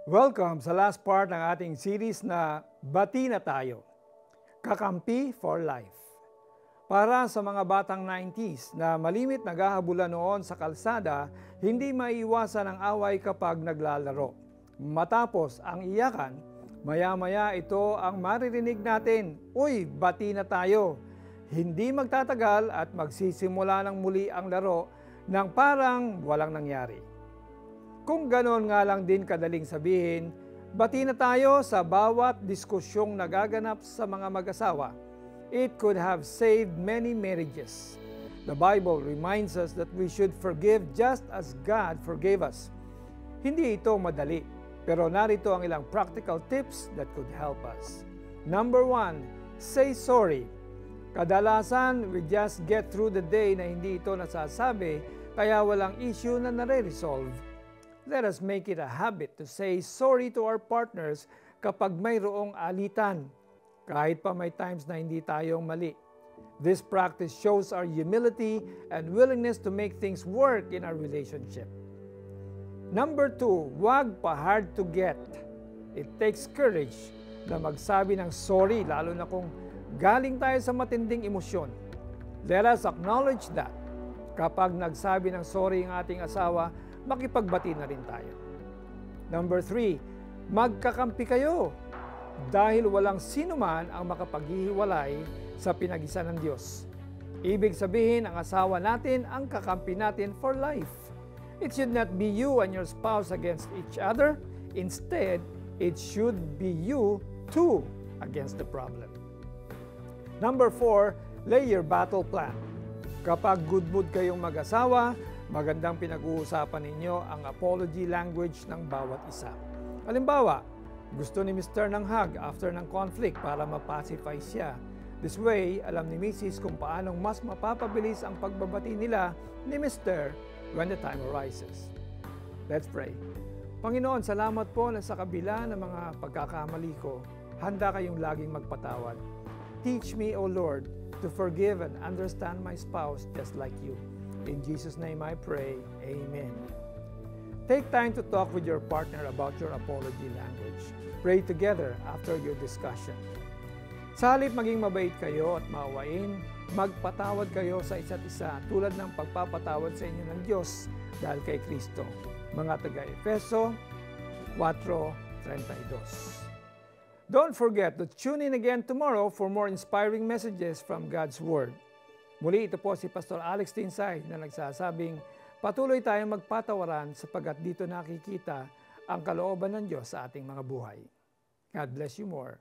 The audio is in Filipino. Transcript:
Welcome sa last part ng ating series na Bati na Tayo, Kakampi for Life. Para sa mga batang 90s na malimit naghahabulan noon sa kalsada, hindi maiiwasan ang away kapag naglalaro. Matapos ang iyakan, maya-maya ito ang maririnig natin, "Uy, bati na tayo." Hindi magtatagal at magsisimula ng muli ang laro nang parang walang nangyari. Kung ganon nga lang din kadaling sabihin, bati na tayo sa bawat diskusyong nagaganap sa mga mag-asawa. It could have saved many marriages. The Bible reminds us that we should forgive just as God forgave us. Hindi ito madali, pero narito ang ilang practical tips that could help us. Number 1, say sorry. Kadalasan, we just get through the day na hindi ito nasasabi, kaya walang issue na nare-resolve. Let us make it a habit to say sorry to our partners kapag mayroong alitan, kahit pa may times na hindi tayong mali. This practice shows our humility and willingness to make things work in our relationship. Number 2, wag pa hard to get. It takes courage na magsabi ng sorry, lalo na kung galing tayo sa matinding emosyon. Let us acknowledge that kapag nagsabi ng sorry ang ating asawa, makipagbati na rin tayo. Number 3, magkakampi kayo dahil walang sinuman ang makapaghihiwalay sa pinag-isa ng Diyos. Ibig sabihin, ang asawa natin ang kakampi natin for life. It should not be you and your spouse against each other. Instead, it should be you two against the problem. Number 4, lay your battle plan. Kapag good mood kayong mag-asawa, magandang pinag-uusapan ninyo ang apology language ng bawat isa. Halimbawa, gusto ni Mr. ng hug after ng conflict para mapacify siya. This way, alam ni Mrs. kung paanong mas mapapabilis ang pagbabati nila ni Mr. when the time arises. Let's pray. Panginoon, salamat po na sa kabila ng mga pagkakamali ko, handa kayong laging magpatawad. Teach me, O Lord, to forgive and understand my spouse just like you. In Jesus' name I pray, Amen. Take time to talk with your partner about your apology language. Pray together after your discussion. Sa halip maging mabait kayo at maawain, magpatawad kayo sa isa't isa tulad ng pagpapatawad sa inyo ng Diyos dahil kay Kristo. Mga taga-Efeso 4:32. Don't forget to tune in again tomorrow for more inspiring messages from God's Word. Muli, ito po si Pastor Alex Tinsay na nagsasabing patuloy tayong magpatawaran sapagkat dito nakikita ang kalooban ng Diyos sa ating mga buhay. God bless you more.